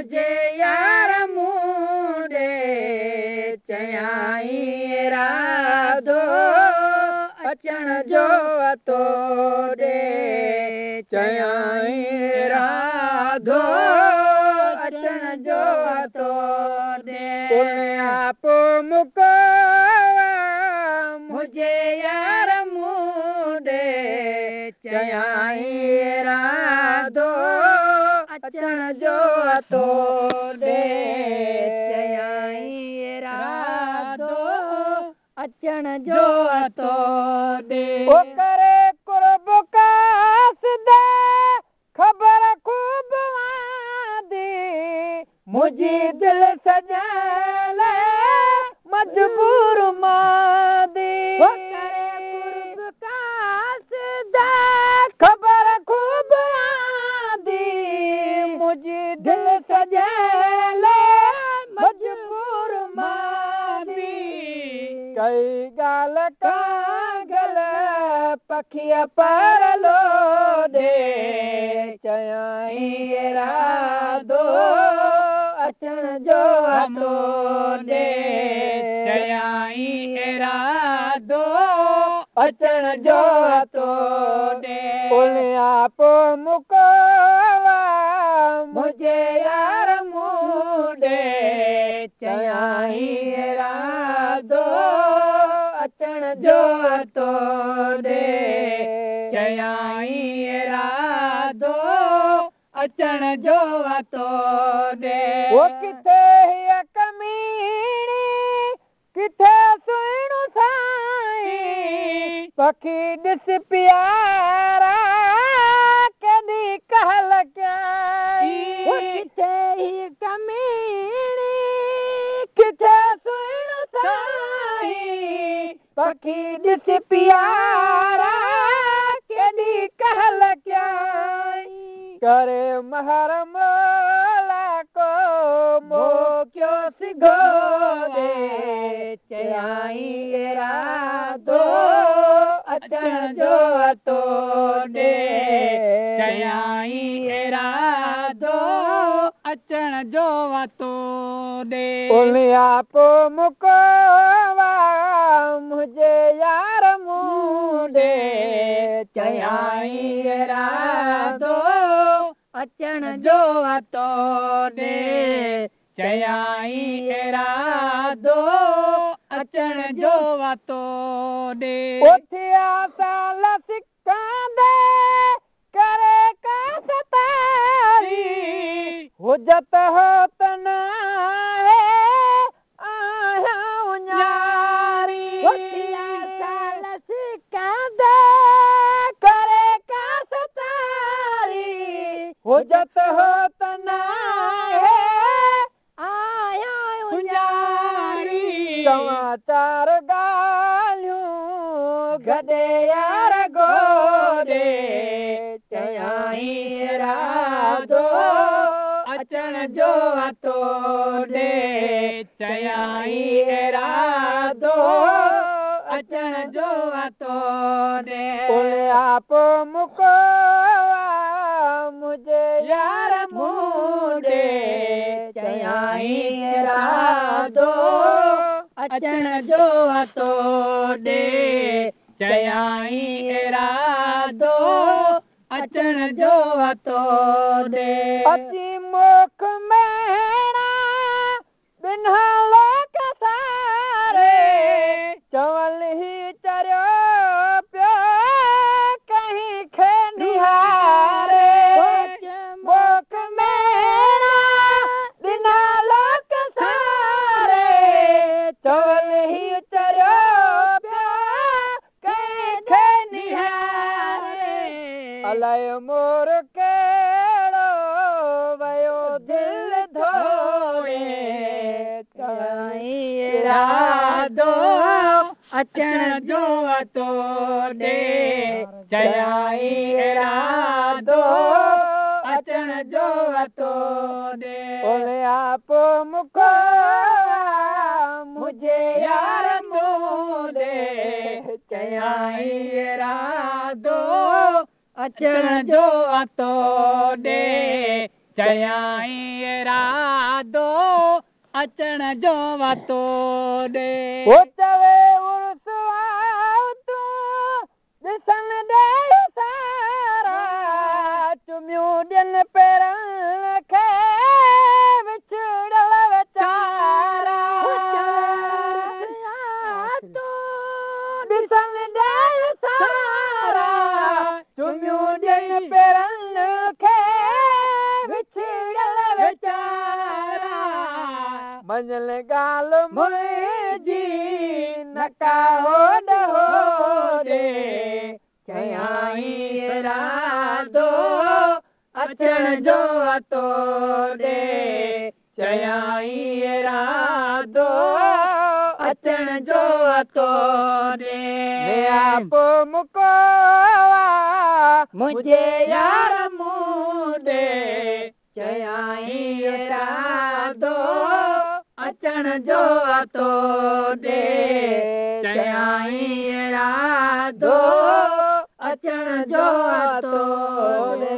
मुझे यार मुंडे चयाई राधो अचण जो तो दे चयाई राधो अचण जो तो दे आप मुको मुझे यार मुंडे चयाई राधो अचण जो तो दे चयाई राधो अचण जो तो दे ओ करे कुर्ब कास दे खबर खूब आदी मुझी दिल सजल मजबूर मादी ओ करे कुर्ब कास दे खबर खूब आदी मुझी दिल सजल मजबूर मादी कई गाल कागल पखिया पर लो दे चयाई राधो अचण जो तो दे चयाई राधो अचण जो तो दे आप मुको मुझे यार मुंडे चयाई राधो अचण जो तो दे चयाई राधो अचण जो तो दे वो किथे है कमीणी किथे सुहिणो साईं पखी ॾिस प्यारा कॾी कहल कयाई किथे ही कमीणी किथे सुहिणो साईं पखी ॾिस प्यारा कॾी कहल कयाई करे महर मोला को मोक्यो सिघो दे चयाई राधो अचण जो तो दे चयाई राधो अचण जो तो दे आप मुको मुझे यार मुंडे चयाई राधो अचण जो तो दे चयाई राधो अचण जो तो दे उथिया साल सिक्का दे करे का सतारी हुजत हो तना है आया उन्यारी उथिया साल सिक्का दे करे का सतारी हुजत हो तना है आया उन्यारी समाचार गालियूं गदे यार गोदे चयाई राधो अचण जो तो दे चयाई राधो अचण जो तो दे आप मुको मुझे यार मुंडे चयाई राधो अचण जो तो दे चयाई राधो अचण जो तो दे अची मोख मेणा बिना लोक सारे चवल ही चरियो पियो कहीं खे निहारे मोख मेणा बिना लोक सारे चवल ही चरियो पियो कहीं खे निहारे अलाए मोर केड़ो वयो दिल धोए चयाई राधो अचण जो तो दे चयाई राधो अचण जो तो दे आप मुको मुझे यार मुंडे चयाई राधो अचण जो तो दे चयाई इरादो अचण जो वतो ॾे चवे उर्स तूं ॾिसण ॾे सारा चुमियूं ॾियनि पेरनि खे विछड़ल वीचारा ॾिसण ॾे सारा चुमियूं ॾियनि पेरनि खे विछड़ल वीचारा मंझल ॻाल्हि मुंहिंजी नका होॾे होॾे चयाई इरादो अचण जो वतो ॾे चयाई इरादो अचण जो वतो ॾे पोइ मुको मुंहिंजे यार मूं ॾे चयाई इरादो अचण जो वतो ॾे चयाई इरादो अचण जो वतो ॾे